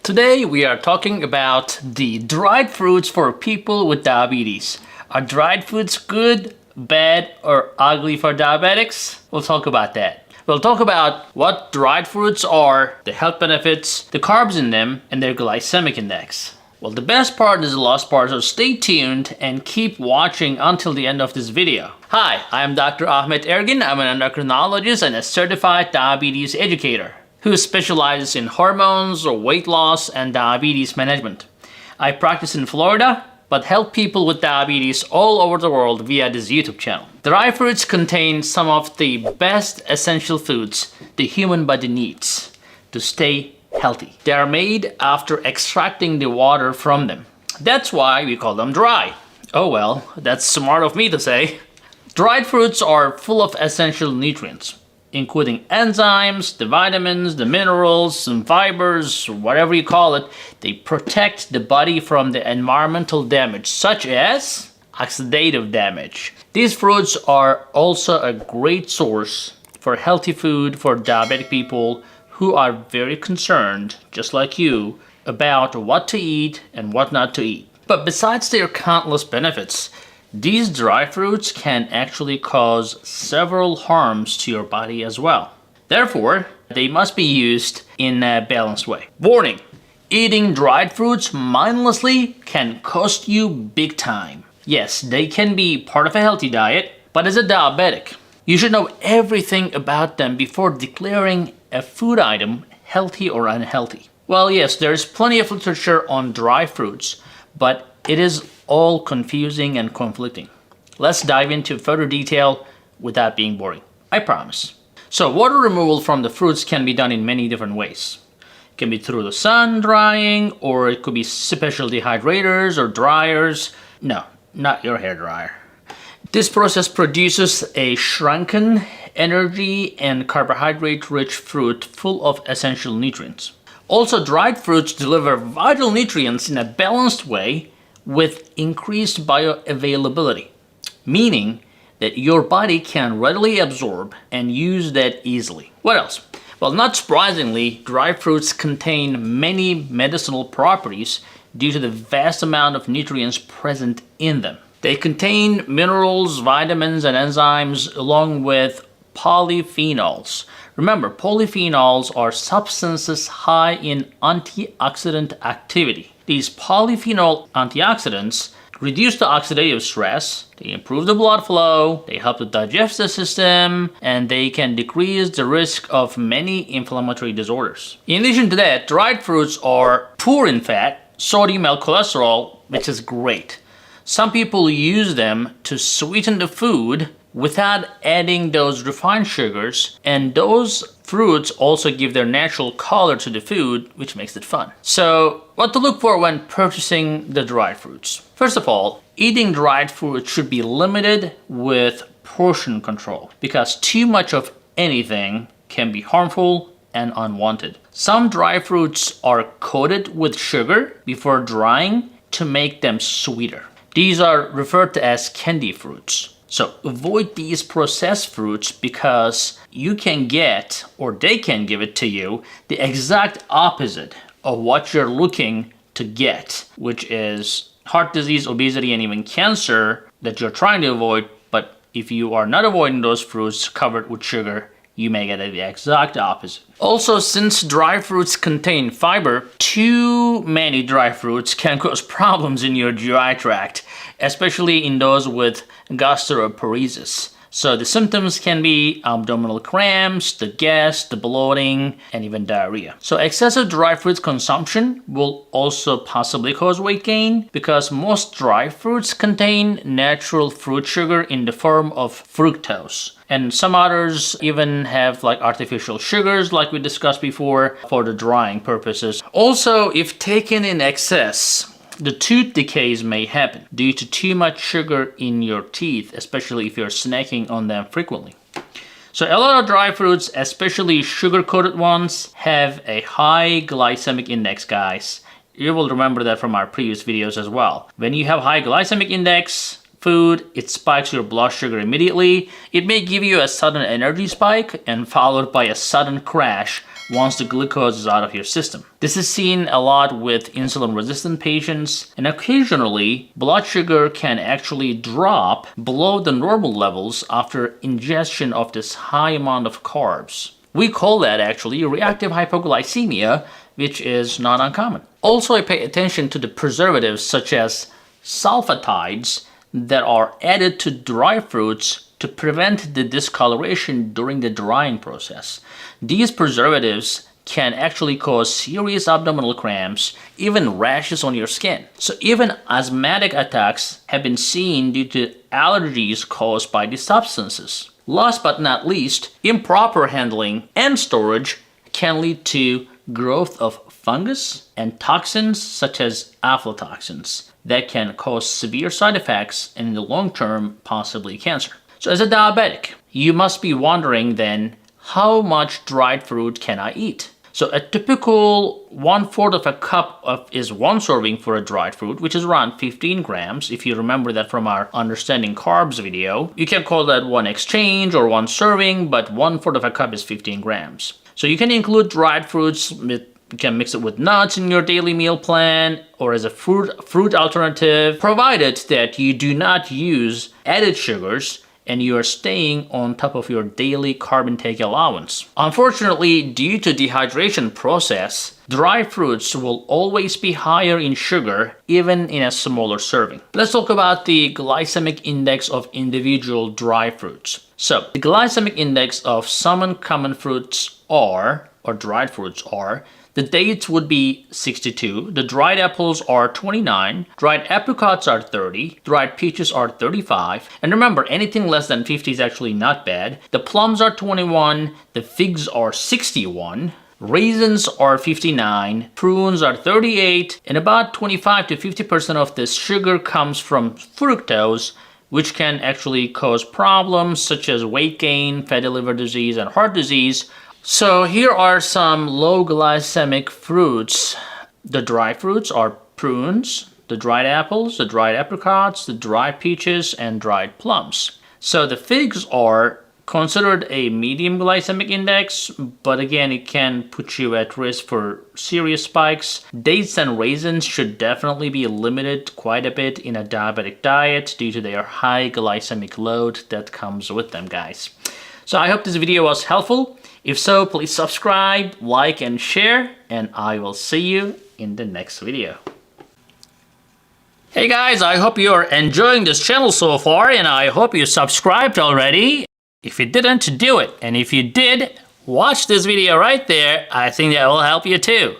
Today we are talking about the dried fruits for people with diabetes. Are dried fruits good, bad, or ugly for diabetics? We'll talk about that. We'll talk about what dried fruits are, the health benefits, the carbs in them, and their glycemic index. Well, the best part is the last part, so stay tuned and keep watching until the end of this video. Hi, I am Dr. Ahmet Ergin. I'm an endocrinologist and a certified diabetes educator who specializes in hormones, weight loss, and diabetes management. I practice in Florida, but help people with diabetes all over the world via this YouTube channel. Dry fruits contain some of the best essential foods the human body needs to stay healthy. They are made after extracting the water from them. That's why we call them dry. Oh well, that's smart of me to say. Dried fruits are full of essential nutrients, including enzymes, the vitamins, the minerals, some fibers, whatever you call it. They protect the body from the environmental damage, such as oxidative damage. These fruits are also a great source for healthy food for diabetic people who are very concerned, just like you, about what to eat and what not to eat. But besides their countless benefits, these dry fruits can actually cause several harms to your body as well. Therefore, they must be used in a balanced way. Warning: eating dried fruits mindlessly can cost you big time. Yes, they can be part of a healthy diet, but as a diabetic, you should know everything about them before declaring a food item healthy or unhealthy. Well, yes, there's plenty of literature on dry fruits, but it is all confusing and conflicting. Let's dive into further detail without being boring. I promise. So, water removal from the fruits can be done in many different ways. It can be through the sun drying, or it could be special dehydrators or dryers. No, not your hair dryer. This process produces a shrunken, energy and carbohydrate-rich fruit full of essential nutrients. Also, dried fruits deliver vital nutrients in a balanced way with increased bioavailability, meaning that your body can readily absorb and use that easily. What else? Well, not surprisingly, dry fruits contain many medicinal properties due to the vast amount of nutrients present in them. They contain minerals, vitamins, and enzymes along with polyphenols. Remember, polyphenols are substances high in antioxidant activity. These polyphenol antioxidants reduce the oxidative stress, they improve the blood flow, they help the digestive system, and they can decrease the risk of many inflammatory disorders. In addition to that, dried fruits are poor in fat, sodium, and cholesterol, which is great. Some people use them to sweeten the food without adding those refined sugars, and those fruits also give their natural color to the food, which makes it fun. So, what to look for when purchasing the dried fruits? First of all, eating dried fruit should be limited with portion control, because too much of anything can be harmful and unwanted. Some dry fruits are coated with sugar before drying to make them sweeter. These are referred to as candy fruits. So avoid these processed fruits because you can get, or they can give it to you, the exact opposite of what you're looking to get, which is heart disease, obesity, and even cancer that you're trying to avoid. But if you are not avoiding those fruits covered with sugar, you may get the exact opposite. Also, since dry fruits contain fiber, too many dry fruits can cause problems in your GI tract, especially in those with gastroparesis. So the symptoms can be abdominal cramps, the gas, the bloating, and even diarrhea. So excessive dry fruit consumption will also possibly cause weight gain because most dry fruits contain natural fruit sugar in the form of fructose. And some others even have like artificial sugars like we discussed before for the drying purposes. Also, if taken in excess, the tooth decays may happen due to too much sugar in your teeth, especially if you're snacking on them frequently. So a lot of dry fruits, especially sugar-coated ones, have a high glycemic index, guys. You will remember that from our previous videos as well. When you have high glycemic index food, it spikes your blood sugar immediately. It may give you a sudden energy spike and followed by a sudden crash once the glucose is out of your system. This is seen a lot with insulin-resistant patients, and occasionally blood sugar can actually drop below the normal levels after ingestion of this high amount of carbs. We call that actually reactive hypoglycemia, which is not uncommon. Also, I pay attention to the preservatives such as sulfatides that are added to dry fruits to prevent the discoloration during the drying process. These preservatives can actually cause serious abdominal cramps, even rashes on your skin. So even asthmatic attacks have been seen due to allergies caused by these substances. Last but not least, improper handling and storage can lead to growth of fungus and toxins such as aflatoxins that can cause severe side effects and in the long term possibly cancer. So as a diabetic, you must be wondering then, how much dried fruit can I eat? So a typical 1/4 of a cup is one serving for a dried fruit, which is around 15 grams. If you remember that from our Understanding Carbs video, you can call that one exchange or one serving, but 1/4 of a cup is 15 grams. So you can include dried fruits you can mix it with nuts in your daily meal plan or as a fruit alternative, provided that you do not use added sugars and you are staying on top of your daily carb intake allowance. Unfortunately, due to dehydration process, dry fruits will always be higher in sugar, even in a smaller serving. Let's talk about the glycemic index of individual dry fruits. So, the glycemic index of some uncommon fruits are, or dried fruits are, the dates would be 62, the dried apples are 29, dried apricots are 30, dried peaches are 35, and remember, anything less than 50 is actually not bad. The plums are 21, the figs are 61, raisins are 59, prunes are 38, and about 25 to 50% of this sugar comes from fructose, which can actually cause problems such as weight gain, fatty liver disease, and heart disease. So here are some low glycemic fruits. The dry fruits are prunes, the dried apples, the dried apricots, the dried peaches, and dried plums. So the figs are considered a medium glycemic index, but again, it can put you at risk for serious spikes. Dates and raisins should definitely be limited quite a bit in a diabetic diet due to their high glycemic load that comes with them, guys. So I hope this video was helpful. If so, please subscribe, like, and share, and I will see you in the next video. Hey guys, I hope you're enjoying this channel so far, and I hope you subscribed already. If you didn't, do it. And if you did, watch this video right there. I think that will help you too.